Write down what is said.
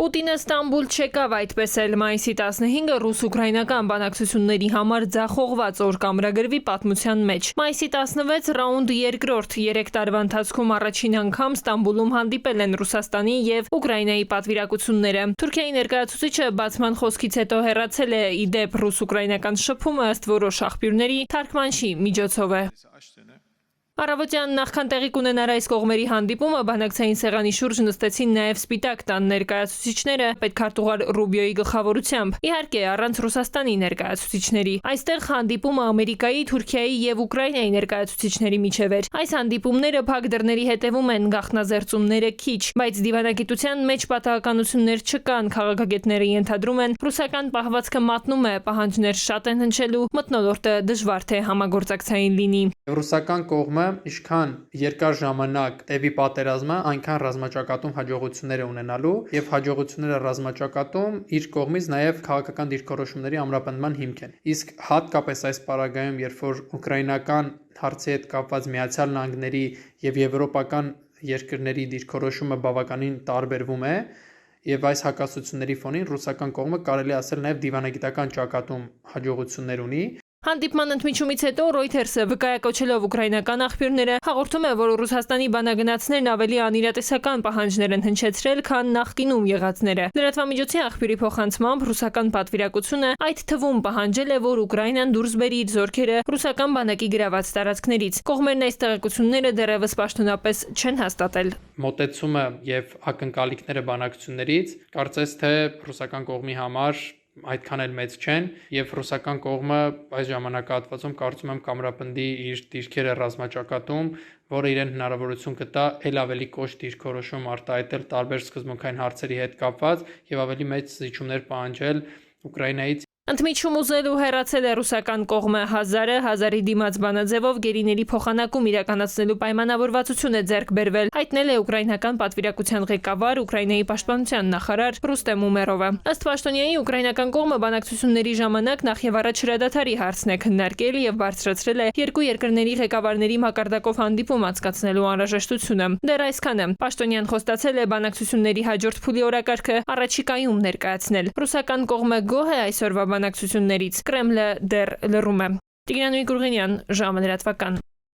Պուտինը Ստամբուլ չեկավ, այդպես էլ մայիսի 15-ը ռուս-ուկրաինական բանակցությունների համար ձախողված օր կամրագրվի պատմության մեջ։ Մայիսի 16 ռաունդ երկրորդ 3 տարվա ընթացքում առաջին անգամ Ստամբուլում հանդիպել են Ռուսաստանի եւ Ուկրաինայի պատվիրակությունները։ Թուրքիայի ներկայացուցիչը բացման խոսքից հետո հեռացել է, ի դեպ ռուս-ուկրաինական շփումը ըստ որոշ աղբյուրների թարգմանչի միջոցով է։ Առավոտյան նախքան տեղի կունենար այս կողմերի հանդիպումը, բանակցային սեղանի շուրջ նստեցին նաև Սպիտակ տան ներկայացուցիչները պետքարտուղար Ռուբիոյի գլխավորությամբ, իհարկե առանց Ռուսաստանի ներկայացուցիչների։ Այստեղ հանդիպումը Ամերիկայի, Թուրքիայի եւ Ուկրաինայի ներկայացուցիչների միջև էր։ Այս հանդիպումները փակ դռների հետևում են, գաղտնազերծումները քիչ, բայց դիվանագիտության մեջ պատահականություններ չկան, քաղաքագետները ենթադրում են, ռուսական պահվածքը մատնում է, պահանջներ շատ են հնչելու, մթնոլորտը դժվար թե համագործակցային լինի։ Ռուսական կողմը ինչքան երկար ժամանակ տևի պատերազմը, այնքան ռազմաճակատում հաջողություններ է ունենալու եւ հաջողությունները ռազմաճակատում իր կողմից նաեւ քաղաքական դիրքորոշումների ամրապնդման հիմք են։ Իսկ հատկապես այս պարագայում, երբ որ ուկրաինական հարցի հետ կապված Միացյալ Նահանգների եւ եվրոպական երկրների դիրքորոշումը բավականին տարբերվում է, եւ այս հակասությունների ֆոնին ռուսական կողմը կարելի ասել նաեւ դիվանագիտական ճակատում հաջողություններ ունի։ Հանդիպման ընդմիջումից հետո Reuters-ը վկայակոչելով ուկրաինական աղբյուրները հաղորդում է, որ Ռուսաստանի բանագնացներն ավելի անիրատեսական պահանջներ են հնչեցրել, քան նախկինում եղածները։ Լրատվամիջոցի աղբյուրի փոխանցմամբ ռուսական պատվիրակությունը այդ թվում պահանջել է, որ Ուկրաինան դուրս բերի իր զորքերը ռուսական բանակի գրաված տարածքներից։ Կողմերն այս տեղեկությունները դեռևս պաշտոնապես չեն հաստատել։ Մոտեցումը եւ ակնկալիքները բանակցություններից կարծես թե ռուսական կողմի համար այդքան էլ մեծ չեն եւ ռուսական կողմը այս ժամանակահատվածում կարծում եմ կամրապնդի իր դիրքերը ռազմաճակատում, որը իրեն հնարավորություն կտա ել ավելի կոշտ դիրքորոշում արտահայտել տարբեր սկզբունքային հարցերի հետ կապված եւ ավելի մեծ զիջումներ պահանջել Ուկրաինայից։ Ընդմիջում ուզել ու հեռացել է ռուսական կողմը 1000-ի դիմաց բանաձևով գերիների փոխանակում իրականացնելու պայմանավորվածություն է ձեռք բերվել, հայտնել է ուկրաինական պատվիրակության ղեկավար Ուկրաինայի պաշտպանության նախարար Ռուստեմ Ումերովը։ Ըստ պաշտոնյայի ուկրաինական կողմը բանակցությունների ժամանակ նախ եւ առաջ հրադադարի հարցն է քննարկել եւ բարձրացրել է երկու երկրների ղեկավարների մակարդակով հանդիպում անցկացնելու անհրաժեշտությունը։ Դեռ այսքանը պաշտոնյան խոստացել է բանակցությունների հաջորդ փուլի օրակարգը առաջիկայում ներկայացնել։ Ռուսական կողմը գոհ է այսօրվա բանակցություններից, Կրեմլը դեռ լռում է։ Տիգրան Միկրուղինյան, ժամը լրատվական։